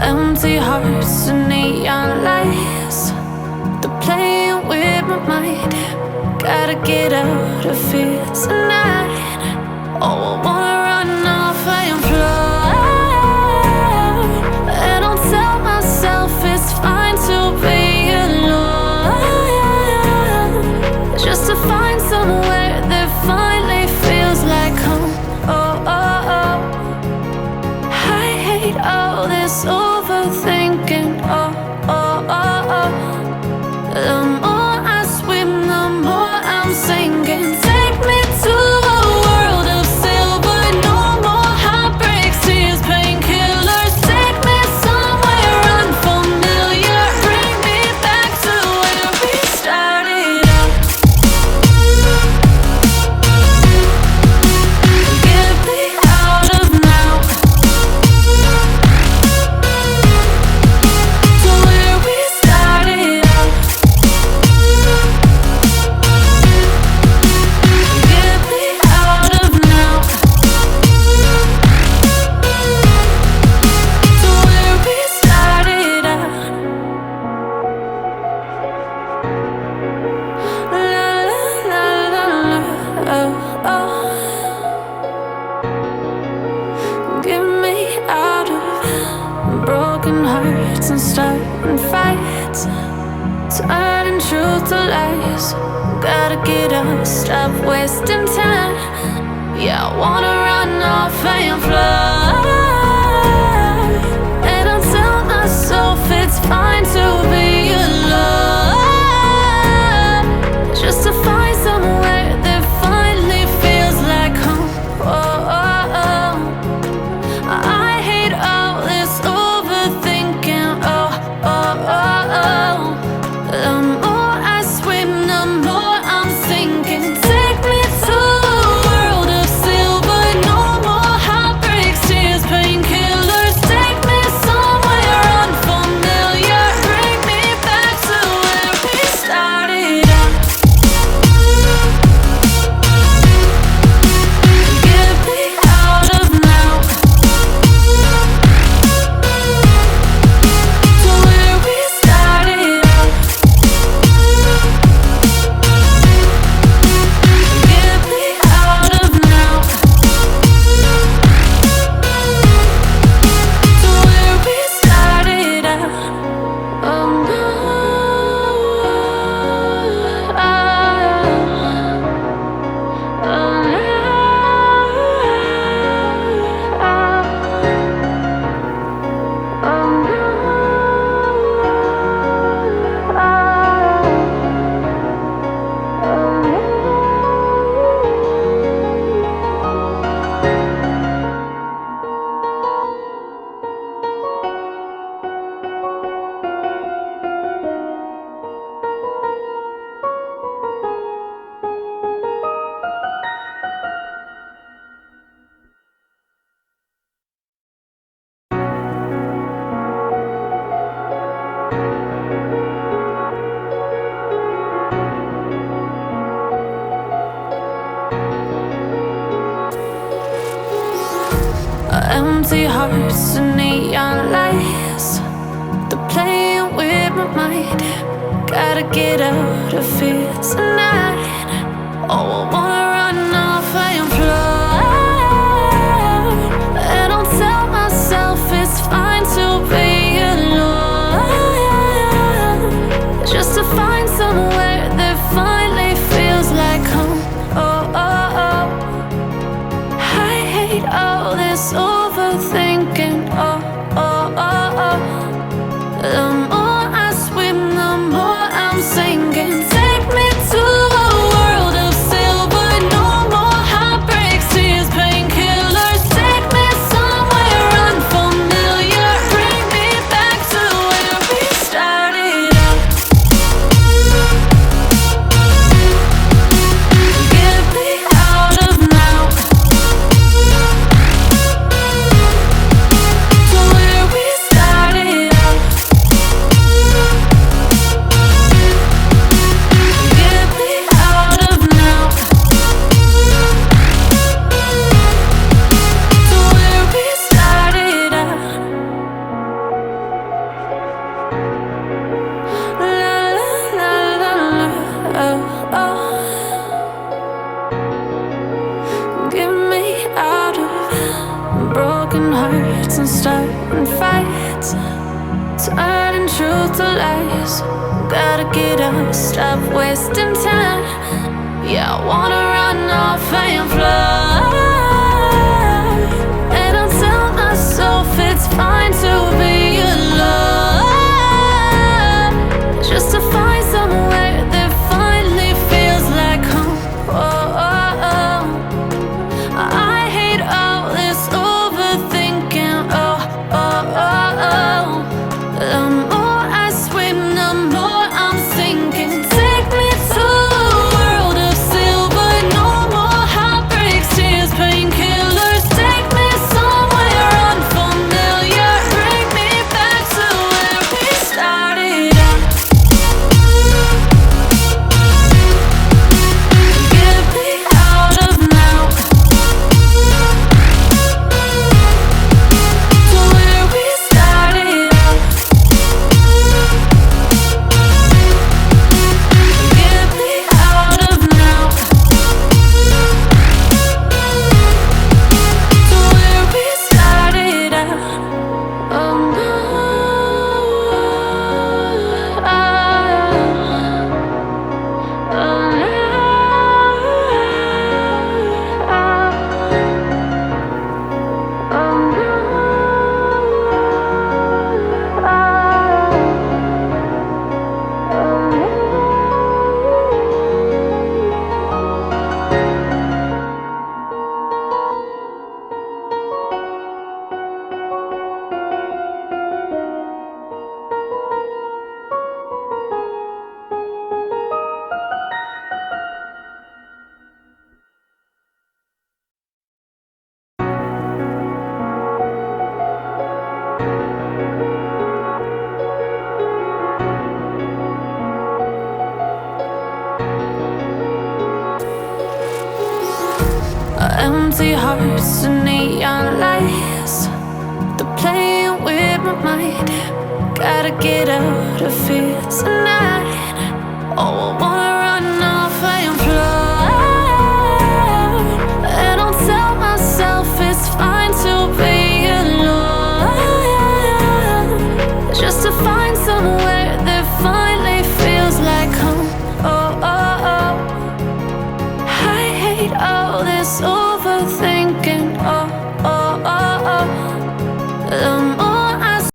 Empty hearts and neon lights, they're playing with my mind. Gotta get out of here tonight. Oh, I wanna run off and fly. And I'll tell myself it's fine to be alone, just to find somewhere that finally feels like home. Oh, oh, oh. I hate all this overthinking. Oh, oh, oh, oh. The more I swim, the more I'm sinking. Take me to a world of silver. No more heartbreaks, tears, painkillers. Take me somewhere unfamiliar. Bring me back to where we started out. Get me out of now, to where we started out. Get me out of now, to where we started out. La la la la la, oh, oh. Get me out of broken hearts and starting fights, turning truth to lies. Gotta get up, stop wasting time. Yeah, I wanna run off and fly. And I'll tell myself it's fine to be alone, just to find somewhere that finally feels like home. Oh, oh, oh. I hate all this overthinking. Oh, oh, oh, oh. The more I swim, the more I'm sinking. Take me to a world of silver. No more heartbreaks, tears, painkillers. Take me somewhere unfamiliar. Bring me back to where we started out. Get me out of now, to where we started out. Get me out of now, to where we started out. Oh no, oh empty hearts and neon lights, they're playing with my mind. Gotta get out of here tonight. Oh, I wanna run off and fly. And I'll tell myself it's fine to be alone, just to find somewhere that finally feels like home. Oh, oh, oh. I hate all this overthinking. Oh, oh, oh, oh. The more I swim, the more I'm sinking. Take me to a world of silver. nights, turning truth to lies. Gotta get up, stop wasting time. Yeah, I wanna run off and fly. And I'll tell myself it's fine to be alone, just to find somewhere that finally feels like home. Oh, oh, oh. I hate all this overthinking. Oh, oh, oh, oh. The more I swim, the more I'm sinking. Take me to a world of silver. No more heartbreaks, tears, painkillers. Take me somewhere unfamiliar. Bring me back to where we started out. Get me out of now, to where we started out. Get me out of now, to where we started out. Oh no, empty hearts and neon lights, they're playing with my mind. Gotta get out of here tonight. Oh, I wanna run off and fly. And I'll tell myself it's fine to be alone, just to find somewhere that finally feels like home. Oh, oh, oh. I hate all this overthinking.